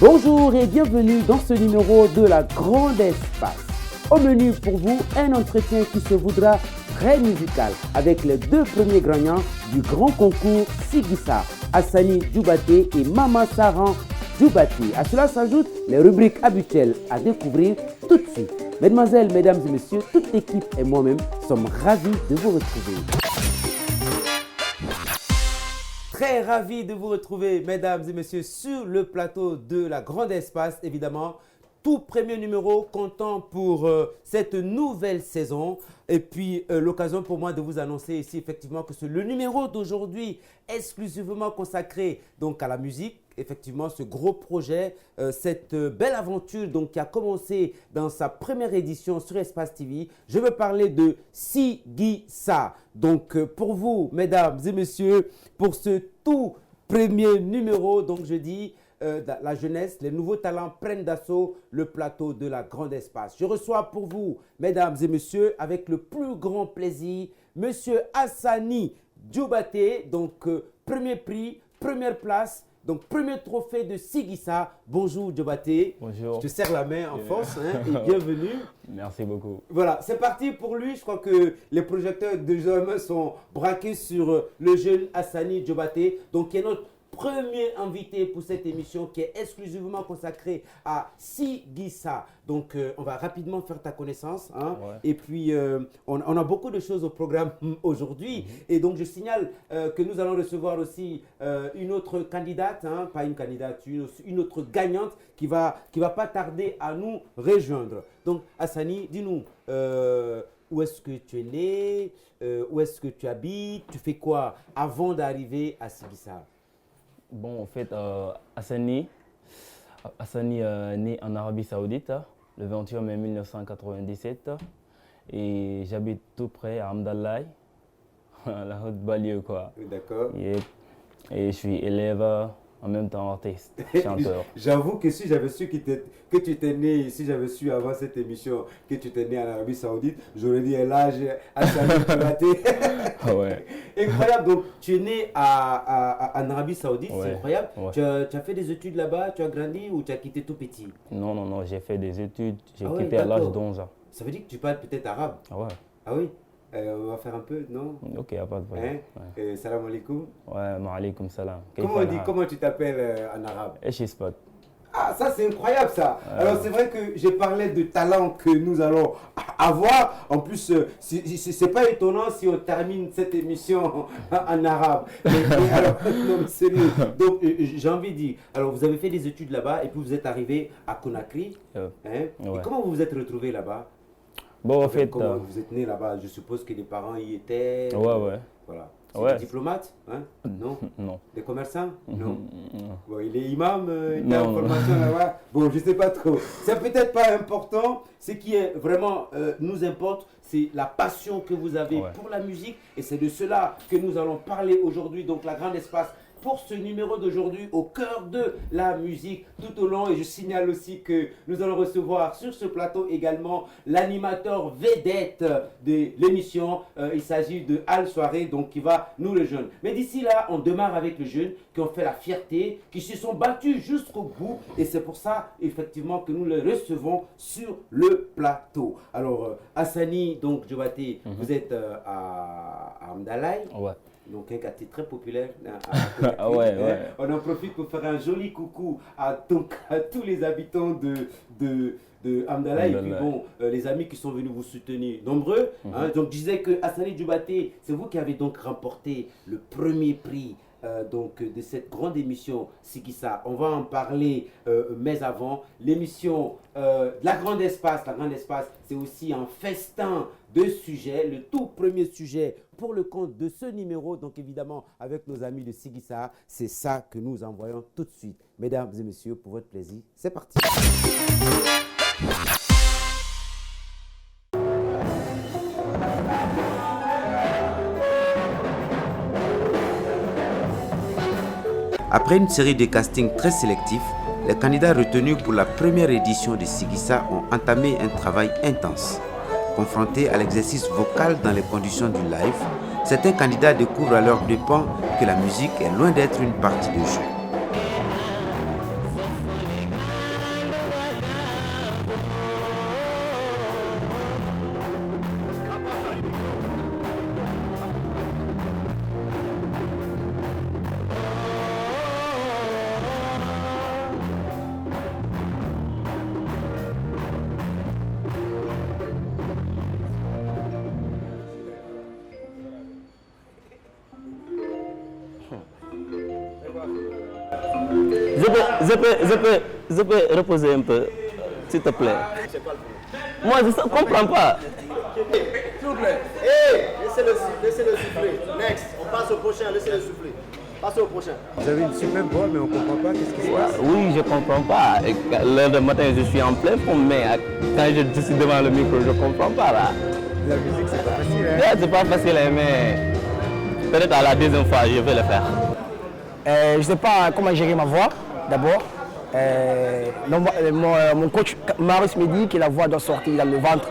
Bonjour et bienvenue dans ce numéro de la Grande Espace. Au menu pour vous, un entretien qui se voudra très musical avec les deux premiers gagnants du grand concours Sigissa, Hassani Djoubaté et Mama Saran Djoubaté. À cela s'ajoutent les rubriques habituelles à découvrir tout de suite. Mesdemoiselles, mesdames et messieurs, toute l'équipe et moi-même sommes ravis de vous retrouver. Très ravi de vous retrouver, mesdames et messieurs, sur le plateau de la Grande Espace, évidemment. Tout premier numéro comptant pour cette nouvelle saison. Et puis, l'occasion pour moi de vous annoncer ici, effectivement, que c'est le numéro d'aujourd'hui exclusivement consacré donc, à la musique. Effectivement, ce gros projet, cette belle aventure donc, qui a commencé dans sa première édition sur Espace TV. Je veux parler de Sigissa. Donc, pour vous, mesdames et messieurs, pour ce tout premier numéro, donc je dis, la jeunesse, les nouveaux talents prennent d'assaut le plateau de la Grande Espace. Je reçois pour vous, mesdames et messieurs, avec le plus grand plaisir, Monsieur Hassani Djoubaté, donc premier prix, première place. Donc, premier trophée de Sigissa. Bonjour Djoubaté. Bonjour. Je te serre la main en force et bienvenue. Merci beaucoup. Voilà, c'est parti pour lui. Je crois que les projecteurs de désormais sont braqués sur le jeune Hassani Djoubaté. Donc, qui est notre premier invité pour cette émission qui est exclusivement consacrée à Sigissa. Donc, on va rapidement faire ta connaissance. Hein. Ouais. Et puis, on a beaucoup de choses au programme aujourd'hui. Et donc, je signale que nous allons recevoir aussi une autre candidate, hein, pas une candidate, une autre gagnante qui va pas tarder à nous rejoindre. Donc, Hassani, dis-nous, où est-ce que tu es né, où est-ce que tu habites, tu fais quoi avant d'arriver à Sigissa? Bon, en fait, Hassani est né en Arabie Saoudite le 21 mai 1997 et j'habite tout près à Hamdallah, la haute banlieue quoi. D'accord. Et je suis élève, en même temps artiste, chanteur. J'avoue que si j'avais su que tu étais né, si j'avais su avant cette émission que tu étais né en Arabie Saoudite, j'aurais dit l'âge Hassani Djoubaté. Ouais. Incroyable, donc tu es né en Arabie Saoudite, Ouais. c'est incroyable. Ouais. Tu as fait des études là-bas, tu as grandi ou tu as quitté tout petit? Non, j'ai fait des études, j'ai Ah ouais, quitté à l'âge d'accord. d'11 ans. Ça veut dire que tu parles peut-être arabe? Ah ouais, Ah oui. On va faire un peu, non? ok, y a pas de problème. Hein? Salam alaikum. Ouais, ma'alaikum salam. Comment tu t'appelles en arabe? Esh Spot. Ah, ça c'est incroyable ça. Alors c'est vrai que j'ai parlé de talent que nous allons avoir. En plus, c'est pas étonnant si on termine cette émission en arabe. Alors, non, mais sérieux. Donc j'ai envie de dire, alors vous avez fait des études là-bas et puis vous êtes arrivé à Conakry. Hein? Ouais. Et comment vous vous êtes retrouvé là-bas? Bon, en fait, Comment vous êtes né là-bas? Je suppose que les parents y étaient. ouais. Voilà. C'est Ouais. des diplomates? Hein? Non. Non. Des commerçants? Non. Non. Bon, il est imam, il est Non, en non. formation là-bas. Bon, je sais pas trop. C'est peut-être pas important. Ce qui est vraiment nous importe, c'est la passion que vous avez Ouais. pour la musique. Et c'est de cela que nous allons parler aujourd'hui. Donc, la Grande Espace pour ce numéro d'aujourd'hui au cœur de la musique tout au long. Et je signale aussi que nous allons recevoir sur ce plateau également l'animateur vedette de l'émission. Il s'agit de Al Soirée, donc qui va nous rejoindre. Mais d'ici là, on démarre avec les jeunes qui ont fait la fierté, qui se sont battus jusqu'au bout. Et c'est pour ça, effectivement, que nous les recevons sur le plateau. Alors, Hassani, donc Djoubaté, vous êtes à Hamdallah. Ouais. Donc un quartier très populaire. Ah ouais. On en profite pour faire un joli coucou à tous les habitants de Hamdallah et puis bon, les amis qui sont venus vous soutenir nombreux. Hein. Donc je disais que Hassani Djoubaté, c'est vous qui avez donc remporté le premier prix donc de cette grande émission Sigissa. On va en parler mais avant. L'émission La Grande Espace, c'est aussi un festin de sujets. Le tout premier sujet pour le compte de ce numéro, donc évidemment avec nos amis de Sigissa, c'est ça que nous envoyons tout de suite. Mesdames et messieurs, pour votre plaisir, c'est parti. Après une série de castings très sélectifs, les candidats retenus pour la première édition de Sigissa ont entamé un travail intense. Confrontés à l'exercice vocal dans les conditions du live, certains candidats découvrent à leurs dépens que la musique est loin d'être une partie de jeu. Je peux reposer un peu, s'il te plaît. Moi, je ne comprends pas. S'il vous plaît. Hey, laissez-le souffler. Next, on passe au prochain, laissez-le souffler. Passez au prochain. Vous avez une super voix, mais on ne comprend pas qu'est-ce qui se passe. Oui, je ne comprends pas. L'heure du matin, je suis en plein forme, mais quand je suis devant le micro, je ne comprends pas. Là. La musique, c'est pas facile. Hein? Yeah, c'est pas facile, mais peut-être à la deuxième fois, je vais le faire. Je ne sais pas comment gérer ma voix, d'abord. Mon coach Marius me dit que la voix doit sortir dans le ventre.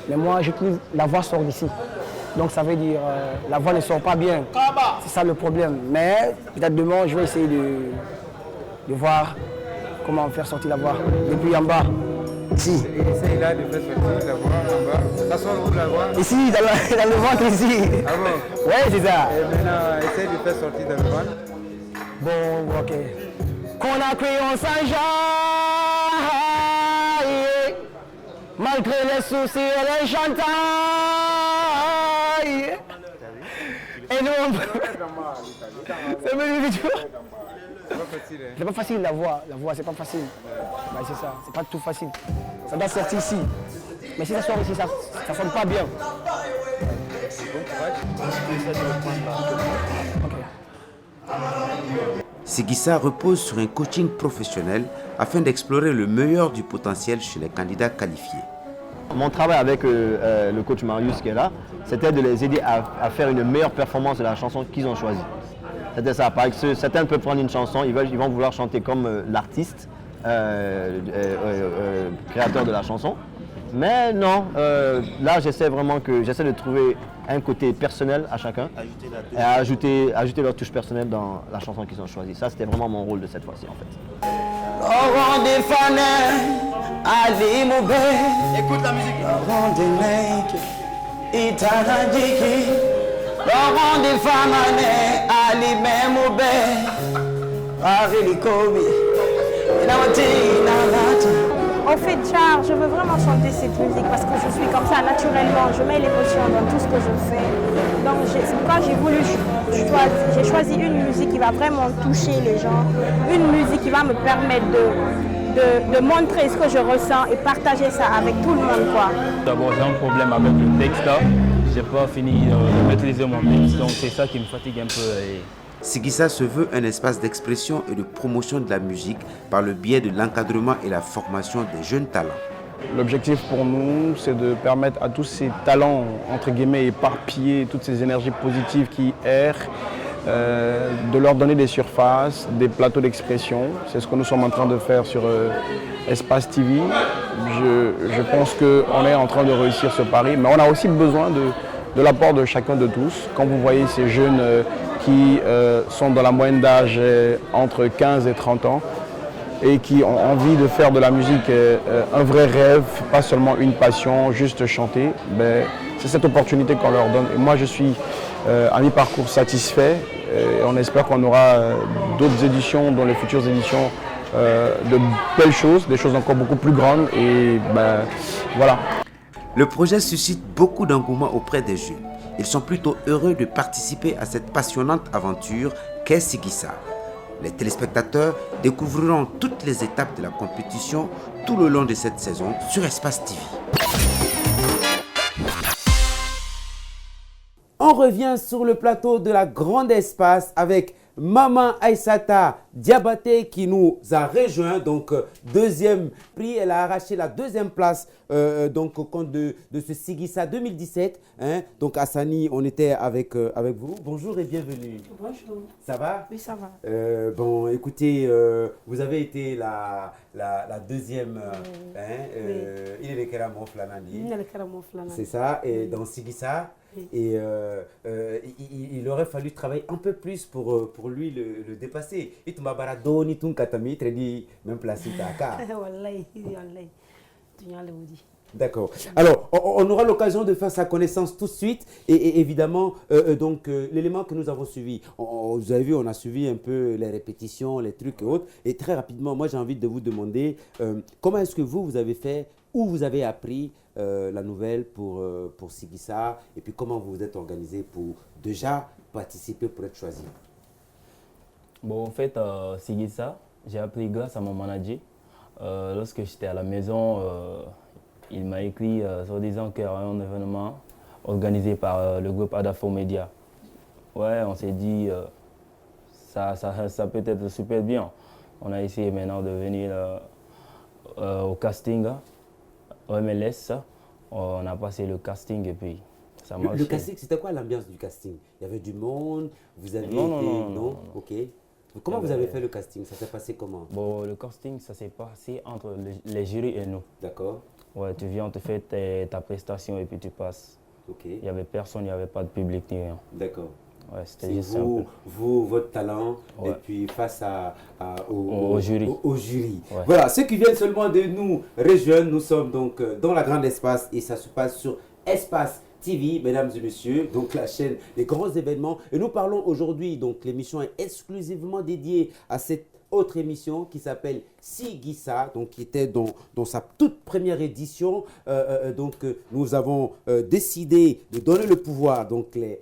Mais moi, je trouve que la voix sort d'ici. Donc ça veut dire la voix ne sort pas bien. C'est ça le problème. Mais peut-être demain, je vais essayer de voir comment faire sortir la voix depuis en bas. Ici. Essaye là de faire sortir la voix en bas. Ça sort où la voix? Ici, dans le ventre, ici. Ah bon? Ouais, c'est ça. Et maintenant, essaye de faire sortir dans le ventre. Bon, ok. Qu'on a créé en Saint-Jean, malgré les soucis et les chantages. Et nous, c'est magnifique. C'est pas facile. Hein? C'est pas facile la voix c'est pas facile. Bah, c'est ça, c'est pas tout facile. Ça doit sortir ici. Mais si ça sort ici, ça sonne pas bien. Sigissa repose sur un coaching professionnel afin d'explorer le meilleur du potentiel chez les candidats qualifiés. Mon travail avec le coach Marius qui est là, c'était de les aider à faire une meilleure performance de la chanson qu'ils ont choisie. C'était ça, parce que certains peuvent prendre une chanson, ils vont vouloir chanter comme l'artiste, créateur de la chanson. Mais non, là j'essaie de trouver un côté personnel à chacun et ajouter leur touche personnelle dans la chanson qu'ils ont choisie. Ça c'était vraiment mon rôle de cette fois-ci en fait. Écoute la musique. Au fait, Char, je veux vraiment chanter cette musique parce que je suis comme ça naturellement, je mets l'émotion dans tout ce que je fais. Donc c'est pourquoi j'ai choisi une musique qui va vraiment toucher les gens, une musique qui va me permettre de montrer ce que je ressens et partager ça avec tout le monde, quoi. D'abord, j'ai un problème avec le texte. Je n'ai pas fini de maîtriser mon texte, donc c'est ça qui me fatigue un peu. Sigissa se veut un espace d'expression et de promotion de la musique par le biais de l'encadrement et la formation des jeunes talents. L'objectif pour nous, c'est de permettre à tous ces talents, entre guillemets, éparpillés, toutes ces énergies positives qui errent, de leur donner des surfaces, des plateaux d'expression. C'est ce que nous sommes en train de faire sur Espace TV. Je pense qu'on est en train de réussir ce pari, mais on a aussi besoin de l'apport de chacun de tous. Quand vous voyez ces jeunes qui sont dans la moyenne d'âge entre 15 et 30 ans et qui ont envie de faire de la musique un vrai rêve, pas seulement une passion, juste chanter, ben, c'est cette opportunité qu'on leur donne. Et moi, je suis à mi-parcours satisfait et on espère qu'on aura d'autres éditions, dans les futures éditions, de belles choses, des choses encore beaucoup plus grandes et ben, voilà. Le projet suscite beaucoup d'engouement auprès des jeunes. Ils sont plutôt heureux de participer à cette passionnante aventure qu'est Sigissa. Les téléspectateurs découvriront toutes les étapes de la compétition tout le long de cette saison sur Espace TV. On revient sur le plateau de la Grande Espace avec Maman Aïssata Diabaté qui nous a rejoint. Donc, deuxième prix, elle a arraché la deuxième place donc, au compte de ce Sigissa 2017. Hein. Donc, Hassani, on était avec vous. Bonjour et bienvenue. Bonjour. Ça va? Oui, ça va. Bon, écoutez, vous avez été la deuxième. Il est le Keramo Flanandi. C'est ça. Et dans Sigissa. Et il aurait fallu travailler un peu plus pour lui le dépasser. D'accord. Alors, on aura l'occasion de faire sa connaissance tout de suite. Et évidemment, donc l'élément que nous avons suivi, vous avez vu, on a suivi un peu les répétitions, les trucs et autres. Et très rapidement, moi j'ai envie de vous demander comment est-ce que vous avez fait, où vous avez appris la nouvelle pour Sigissa, et puis comment vous vous êtes organisé pour déjà participer, pour être choisi. Bon, en fait, Sigisa, j'ai appris grâce à mon manager. Lorsque j'étais à la maison, il m'a écrit soi-disant qu'il y aurait un événement organisé par le groupe Adafo Media. Ouais, on s'est dit, ça peut être super bien. On a essayé maintenant de venir au casting, au MLS. On a passé le casting et puis ça marche. Le casting, c'était quoi l'ambiance du casting? Il y avait du monde, vous aviez Non. Ok. Comment vous avez fait le casting? Ça s'est passé comment? Bon, le casting, ça s'est passé entre les jurys et nous. D'accord. Ouais, tu viens, on te fait ta prestation et puis tu passes. Ok. Il n'y avait personne, il n'y avait pas de public ni rien. D'accord. Ouais, c'était C'est juste vous, votre talent, Ouais. et puis face Au jury. Au jury. Ouais. Voilà, ceux qui viennent seulement de nous rejoindre, nous sommes donc dans la grande espace et ça se passe sur Espace TV, mesdames et messieurs, donc la chaîne des grands événements. Et nous parlons aujourd'hui, donc l'émission est exclusivement dédiée à cette autre émission qui s'appelle Sigisa, donc qui était dans sa toute première édition. Nous avons décidé de donner le pouvoir, donc les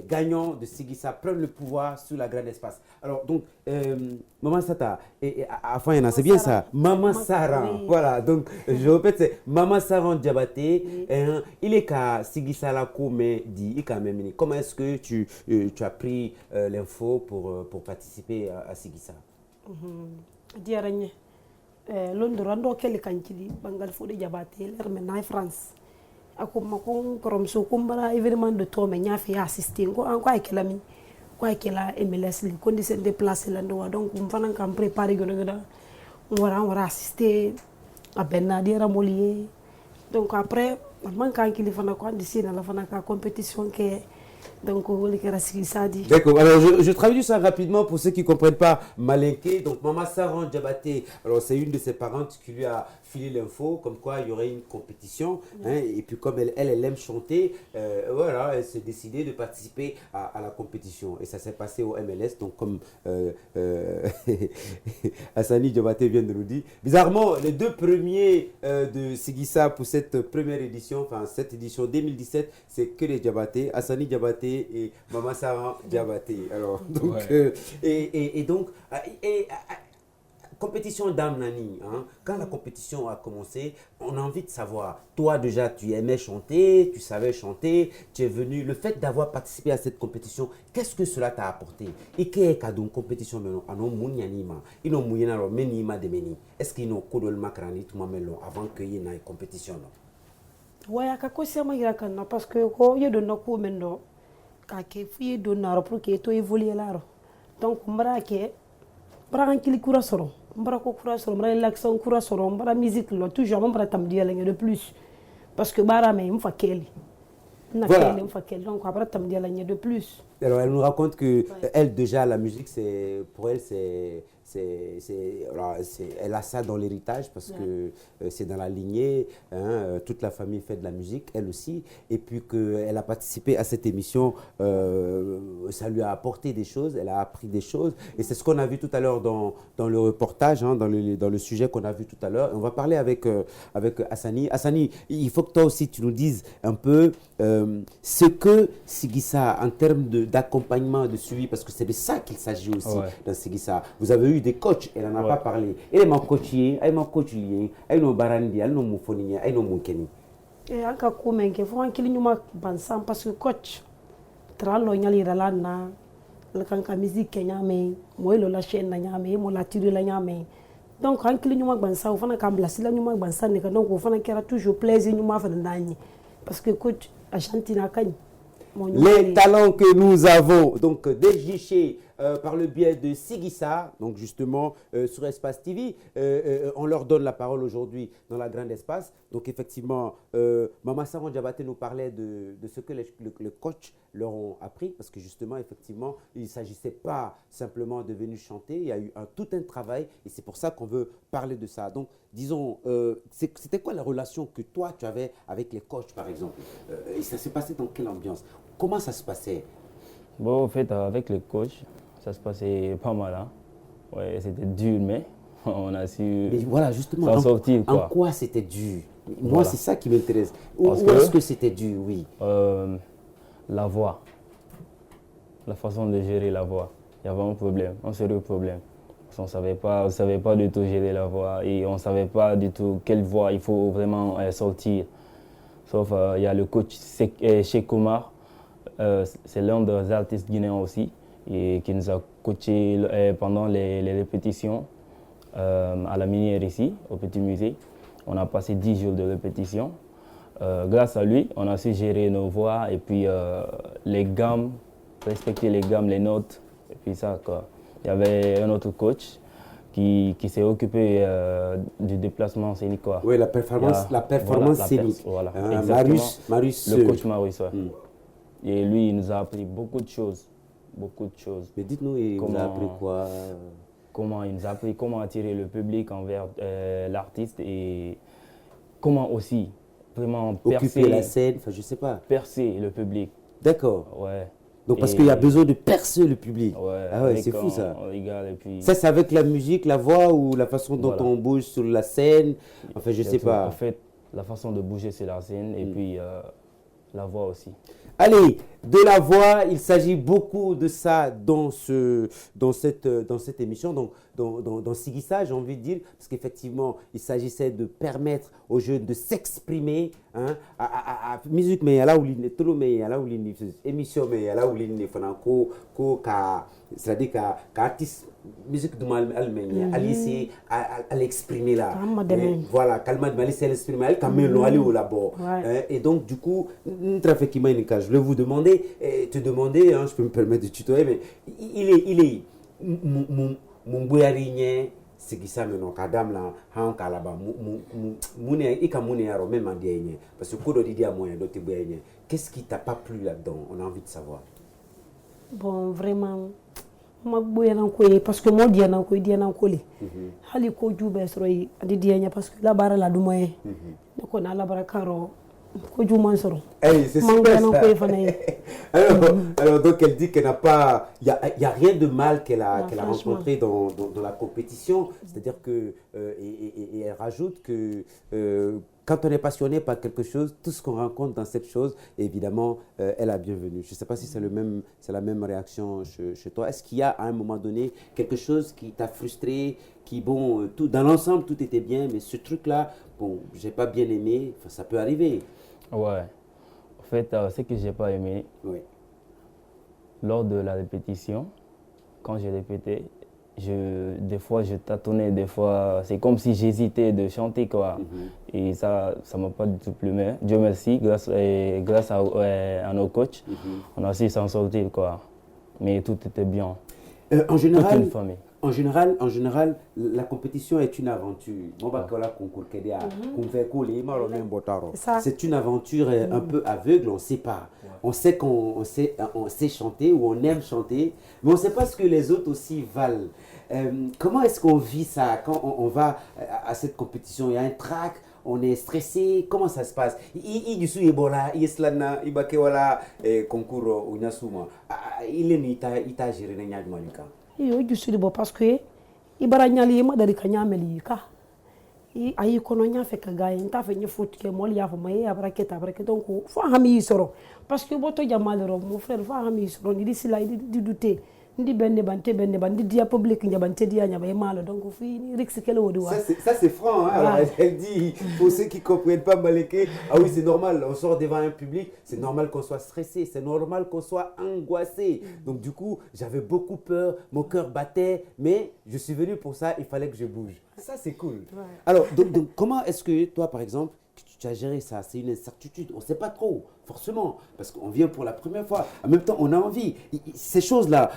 gagnants de Sigisa prennent le pouvoir sur la grande espace. Alors donc, Maman Sata, enfin il y en a, c'est bien ça, Maman Saran, oui. voilà, donc je répète, c'est Maman Saran Diabaté, il est qu'à Sigisa la mais dit, quand même, comment est-ce que tu as pris l'info pour participer à Sigisa? Diaranye Londres ando kele kancili bangal fo de jabate ler men na France ako makon korom so kumbara événement de to me nya fi assister ko an ko ay kelami ko ay kela MLS les conditions de déplacer la ndo donc on fanan kam préparer gona gona on wara assister a benna dira molier donc après man kan kili fana ko andi sina la fana ka compétition que donc on ça dit. D'accord, alors je traduis ça rapidement pour ceux qui ne comprennent pas Malinké. Donc Maman Saran Diabaté, alors c'est une de ses parentes qui lui a filé l'info comme quoi il y aurait une compétition, hein, et puis comme elle aime chanter, voilà, elle s'est décidée de participer à la compétition et ça s'est passé au MLS, donc comme Hassani Diabaté vient de nous dire. Bizarrement, les deux premiers de Sigisa pour cette première édition, enfin cette édition 2017, c'est que les Diabaté, Hassani Diabaté et Maman Saran Diabaté. Alors, donc, ouais. Compétition d'âme Nani, hein. Quand la compétition a commencé, on a envie de savoir, toi déjà tu aimais chanter, tu savais chanter, tu es venu, le fait d'avoir participé à cette compétition, qu'est-ce que cela t'a apporté? Et qu'est-ce que une compétition est-ce qu'il y a un code de makrani avant qu'il y ait une compétition? Ouais, akakosia magira kana parce que ko yedo nako mendo ka ke fuye do naro pour que to évoluer laro donc mbara ke mbara kili kura soro mbara ko kura soro mbara relaxation kura soro mbara musique lo toujours mbara tamdi ala de plus parce que bara me mfa keli na keli mfa keli donc après tamdi ala de plus. Alors elle nous raconte que elle déjà la musique c'est pour elle elle a ça dans l'héritage parce que c'est dans la lignée, hein, toute la famille fait de la musique, elle aussi, et puis qu'elle a participé à cette émission, ça lui a apporté des choses, elle a appris des choses, et c'est ce qu'on a vu tout à l'heure dans le reportage, hein, dans le sujet qu'on a vu tout à l'heure. On va parler avec Hassani. Hassani, il faut que toi aussi tu nous dises un peu ce que Sigisa, en termes d'accompagnement, de suivi, parce que c'est de ça qu'il s'agit aussi dans Sigisa. Vous avez eu des coachs, elle n'en a pas parlé. Elle m'a coaché, elle m'a coaché, elle m'a barandi, elle m'a moufoni, elle m'a moukeni. Et encore comment que faut un kilinuma bansan parce que coach tralo nyali ralana la kanka musique kenya me moelo la chaîne na nyame mo la tire la nyame donc un kilinuma bansan au fana kambla sila nyuma bansan ne donc au fana kera toujours plaisir nyuma fa ndani parce que coach Argentina kany les talents que nous avons donc dénichés par le biais de Sigisa, donc justement sur Espace TV, on leur donne la parole aujourd'hui dans la grande espace. Donc effectivement, Maman Saran Diabaté nous parlait de ce que les coachs leur ont appris, parce que justement, effectivement, il ne s'agissait pas simplement de venir chanter, il y a eu tout un travail et c'est pour ça qu'on veut parler de ça. Donc disons, c'était quoi la relation que toi tu avais avec les coachs par exemple, et ça s'est passé dans quelle ambiance? Comment ça se passait? Bon, en fait, avec les coachs, ça se passait pas mal. Hein. Ouais, c'était dur, mais on a su voilà, justement, s'en sortir. Quoi. En quoi c'était dur? Moi, c'est ça qui m'intéresse. Où est-ce que c'était dur? Oui. La voix. La façon de gérer la voix. Il y avait un problème, un sérieux problème. Parce qu'on on savait pas du tout gérer la voix et on ne savait pas du tout quelle voix il faut vraiment sortir. Sauf il y a le coach Cheikh Omar, c'est l'un des artistes guinéens aussi, et qui nous a coaché pendant les répétitions à la minière ici, au Petit Musée. On a passé 10 jours de répétition. Grâce à lui, on a su gérer nos voix et puis les gammes, respecter les gammes, les notes. Et puis ça, quoi. Il y avait un autre coach qui s'est occupé du déplacement scénique, quoi. Oui, la performance scénique. Voilà, Marius, le coach Marius, ouais. Et lui, il nous a appris beaucoup de choses. Beaucoup de choses. Mais dites-nous, il nous a appris quoi? Il nous a appris comment attirer le public envers l'artiste et comment aussi vraiment occuper la scène, enfin je sais pas. Percer le public. D'accord. Ouais. Donc parce qu'il y a besoin de percer le public. Ouais, ah ouais, c'est fou ça. On rigole et puis... Ça c'est avec la musique, la voix ou la façon dont on bouge sur la scène. Enfin je sais pas. En fait, la façon de bouger sur la scène et puis la voix aussi. Allez, de la voix, il s'agit beaucoup de ça dans cette émission, donc dans Sigissa, j'ai envie de dire, parce qu'effectivement, il s'agissait de permettre aux jeunes de s'exprimer, hein, à musique, mais là où il tout mais là où il émission, mais là où il c'est-à-dire qu'artiste musique de Allemagne, Alice à l'exprimer là. Voilà, calme de Alice à l'exprimer, elle quand même aller au labo. Et donc du coup, je voulais vous demander, te demander, hein, je peux me permettre de tutoyer, mais il est mon boyarigné, c'est qui ça maintenant, kadam là, han kalaba, moune ika moune yaro même en dernier, parce que kodo didi a moyen d'autres boyarigné. Qu'est-ce qui t'a pas plu là-dedans? On a envie de savoir. Bon, vraiment. Parce que moi, Diana, Hali ko jube sroy adi Diana parce que la barre la doumaye. Donc on a la barre caro. Ko juman soro. C'est super ça. Alors donc elle dit qu'elle n'a pas, il y a rien de mal qu'elle a rencontré dans la compétition. C'est-à-dire que et elle rajoute que quand on est passionné par quelque chose, tout ce qu'on rencontre dans cette chose, évidemment, est la bienvenue. Je ne sais pas si c'est la même réaction chez toi. Est-ce qu'il y a à un moment donné quelque chose qui t'a frustré, dans l'ensemble, tout était bien, mais ce truc-là, bon, j'ai pas bien aimé, ça peut arriver. Ouais. En fait, ce que j'ai pas aimé, lors de la répétition, quand j'ai répété, des fois je tâtonnais, des fois c'est comme si j'hésitais de chanter quoi. Et ça m'a pas du tout plu, mais Dieu merci, grâce à nos coachs, on a su s'en sortir quoi. Mais tout était bien. En général, toute une famille. En général, la compétition est une aventure. C'est une aventure un peu aveugle, on ne sait pas. On sait qu'on sait chanter ou on aime chanter, mais on ne sait pas ce que les autres aussi valent. Comment est-ce qu'on vit ça quand on va à cette compétition? Il y a un track, on est stressé, comment ça se passe? Il y a concours il est géré. Je suis de parce que Ibaranyali ma dari kanyameli ka ayi kono nya fe ka gaay nta fe ñu foot ke mol ya fa may abraketa donc fo hami soro parce que boto jamal ro mon frère fo hami soro ni sila di douter ndi benne bande dia public njabante dia nyaba malo donc fi ni rix kele wodi wa ça c'est franc hein. Alors elle dit pour ceux qui comprennent pas Maléké, ah oui c'est normal, on sort devant un public, c'est normal qu'on soit stressé, c'est normal qu'on soit angoissé. Donc du coup j'avais beaucoup peur, mon cœur battait, mais je suis venu pour ça, il fallait que je bouge. Ça c'est cool. Alors donc comment est-ce que toi par exemple tu as géré ça? C'est une incertitude, on ne sait pas trop, forcément, parce qu'on vient pour la première fois. En même temps, on a envie. Ces choses-là,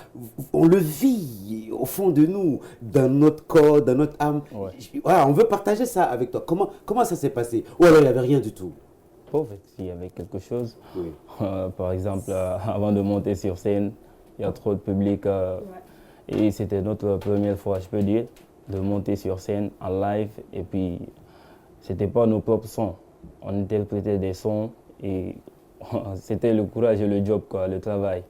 on le vit au fond de nous, dans notre corps, dans notre âme. Voilà, on veut partager ça avec toi. Comment ça s'est passé? Ou alors il n'y avait rien du tout? En fait, il y avait quelque chose. Par exemple, avant de monter sur scène, il y a trop de public. Et c'était notre première fois, je peux dire, de monter sur scène en live. Et puis, c'était pas nos propres sons. On interprétait des sons et c'était le courage et le job, quoi, le travail.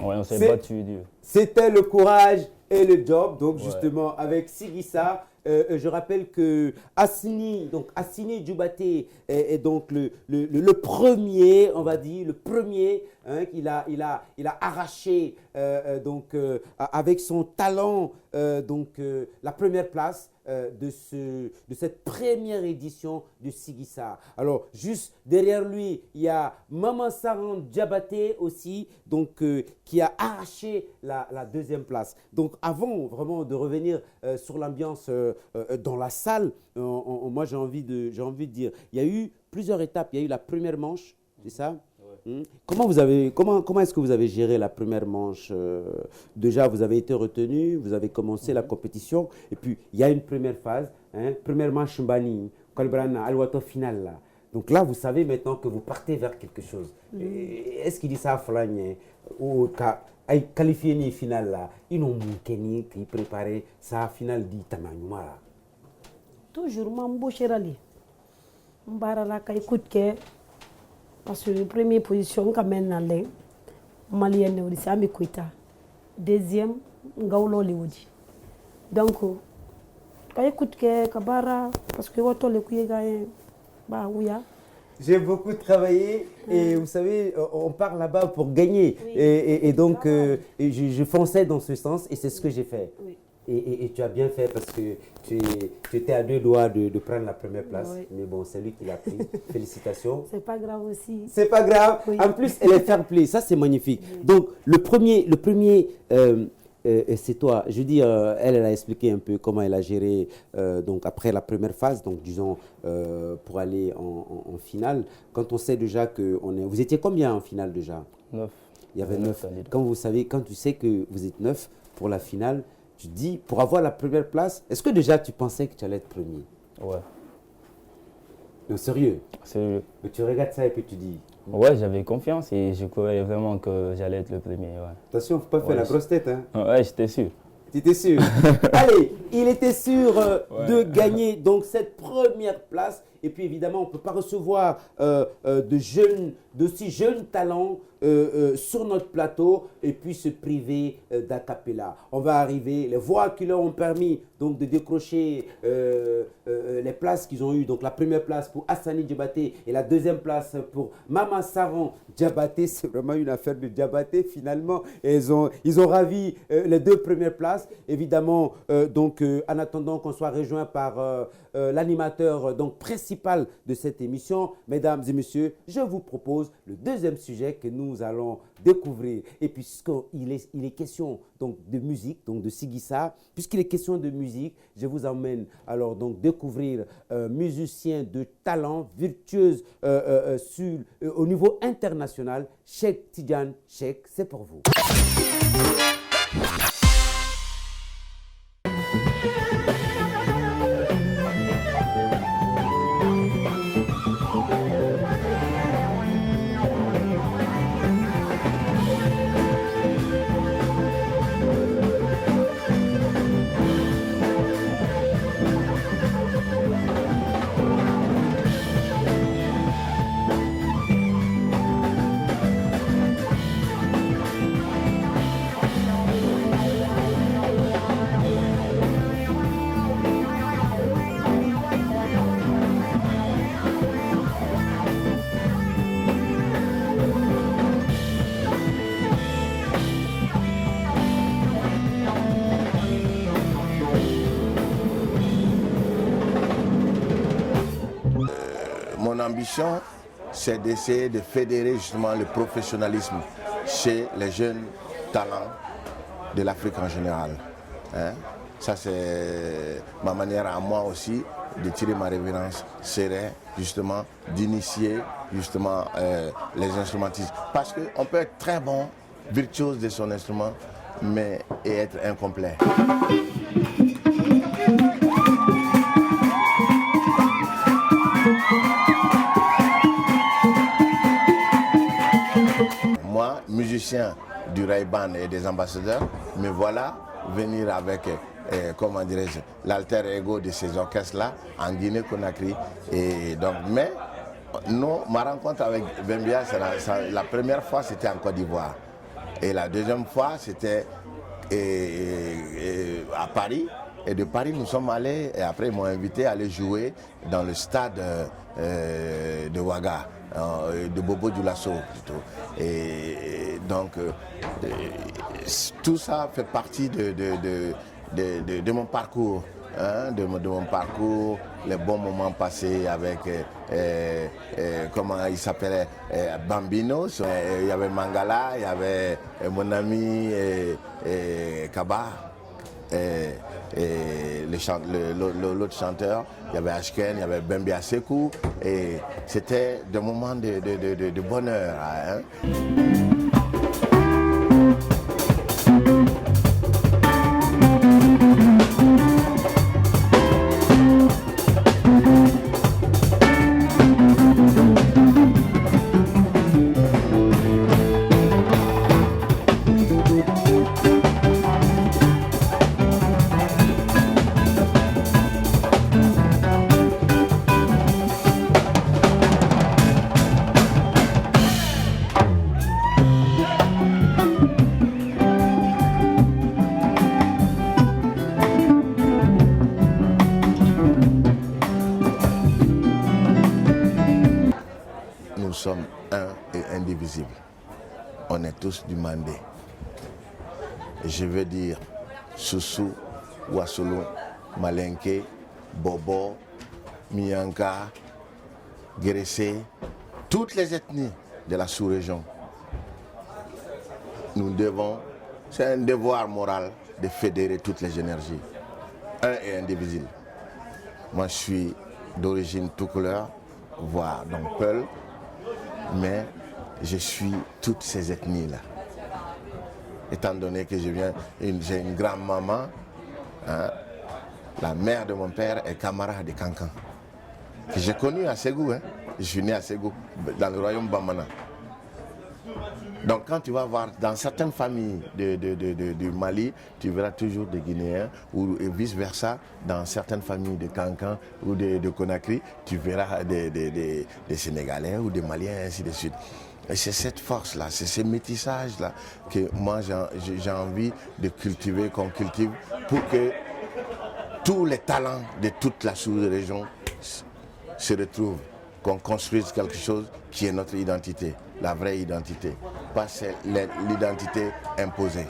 On s'est battu dur. C'était le courage et le job. Donc justement, avec Sigissa, Je rappelle que Assini Djoubaté est donc le premier, on va dire, le premier. Hein, il a arraché avec son talent la première place de cette première édition de Sigissa. Alors, juste derrière lui, il y a Maman Saran Djabaté aussi, qui a arraché la deuxième place. Donc, avant vraiment de revenir sur l'ambiance dans la salle, moi j'ai envie de dire, il y a eu plusieurs étapes. Il y a eu la première manche, c'est ça? Comment est-ce que vous avez géré la première manche? Déjà, vous avez été retenu, vous avez commencé la compétition, et puis il y a une première phase, hein, première manche Mbani, Kolbrana, Alwato final là. Donc là, vous savez maintenant que vous partez vers quelque chose. Est-ce qu'il dit ça à Flagné ou qualifié ni final là? Ils n'ont qu'un qui préparait ça final dit Tamanoua. Toujours m'embaucherali. M'barala kay kutke. Parce que la première position, quand même, dans les Maliens, c'est Ami Koita. Deuxième, Ngaulo Liwoudi. Donc, quand écoute que Kabara, parce que votre le couille gagne, bah oui. J'ai beaucoup travaillé et vous savez, on part là-bas pour gagner. Oui. Et donc, je fonçais dans ce sens et c'est ce que j'ai fait. Oui. Et tu as bien fait parce que tu étais à 2 doigts de prendre la première place. Oui. Mais bon, c'est lui qui l'a pris. Félicitations. C'est pas grave aussi. C'est pas grave. Oui. En plus, elle est fair play. Ça, c'est magnifique. Oui. Donc, le premier c'est toi. Je dis, elle a expliqué un peu comment elle a géré donc après la première phase, donc disons pour aller en finale. Quand on sait déjà que vous étiez combien en finale déjà? 9. Il y avait 9. Quand tu sais que vous êtes 9 pour la finale, tu dis, pour avoir la première place, est-ce que déjà tu pensais que tu allais être premier? Ouais. Non, sérieux? Sérieux. Mais tu regardes ça et puis tu dis... Ouais, j'avais confiance et je croyais vraiment que j'allais être le premier. Ouais. Attention, il ne faut pas faire la grosse tête. Hein. Ouais, j'étais sûr. Tu étais sûr? Allez, il était sûr de gagner donc cette première place. Et puis évidemment, on ne peut pas recevoir d'aussi jeunes talents sur notre plateau et puis se priver d'acapella. On va arriver, les voix qui leur ont permis donc de décrocher les places qu'ils ont eues. Donc la première place pour Assani Djabaté et la deuxième place pour Maman Saran Djabaté. C'est vraiment une affaire de Djabaté finalement. Et ils ont ravi les 2 premières places. Évidemment, en attendant qu'on soit rejoint par l'animateur principal de cette émission, mesdames et messieurs, je vous propose le deuxième sujet que nous allons découvrir. Et puisqu'il est question donc de musique, donc de Sigissa, puisqu'il est question de musique, je vous emmène alors donc découvrir musicien de talent, virtueuse au niveau international, Cheikh Tidiane Cheikh, c'est pour vous. Mon ambition, c'est d'essayer de fédérer justement le professionnalisme chez les jeunes talents de l'Afrique en général. Hein? Ça, c'est ma manière à moi aussi de tirer ma révérence, serait justement d'initier justement les instrumentistes. Parce qu'on peut être très bon, virtuose de son instrument, mais et être incomplet. Moi, musicien du Ray-Ban et des ambassadeurs, me voilà venir avec, comment dirais-je, l'alter ego de ces orchestres-là en Guinée-Conakry. Et donc, mais ma rencontre avec Bembia, la première fois, c'était en Côte d'Ivoire. Et la deuxième fois, c'était à Paris, Et de Paris, nous sommes allés, et après ils m'ont invité à aller jouer dans le stade de Ouaga, de Bobo Dioulasso plutôt. Et donc, tout ça fait partie de mon parcours. Hein, de mon parcours, les bons moments passés avec, comment il s'appelait, Bambino, il y avait Mangala, il y avait mon ami Kaba, l'autre chanteur, il y avait Ashken, il y avait Bembi Asekou, et c'était des moments de bonheur. Hein. Nous sommes un et indivisibles. On est tous du Mandé. Je veux dire Soussou, Wassoulou, Malenke, Bobo, Mianka, Guéressé, toutes les ethnies de la sous-région. Nous devons, c'est un devoir moral de fédérer toutes les énergies. Un et indivisible. Moi je suis d'origine tout couleur, voire donc Peul. Mais je suis toutes ces ethnies-là. Étant donné que j'ai une grand-maman, hein, la mère de mon père est camarade de Kankan, que j'ai connue à Ségou. Hein. Je suis né à Ségou, dans le royaume Bamana. Donc quand tu vas voir dans certaines familles du Mali, tu verras toujours des Guinéens ou vice-versa. Dans certaines familles de Kankan ou de Conakry, tu verras des Sénégalais ou des Maliens, ainsi de suite. Et c'est cette force-là, c'est ce métissage-là que moi j'ai envie de cultiver, qu'on cultive pour que tous les talents de toute la sous-région se retrouvent, qu'on construise quelque chose qui est notre identité, la vraie identité, pas l'identité imposée.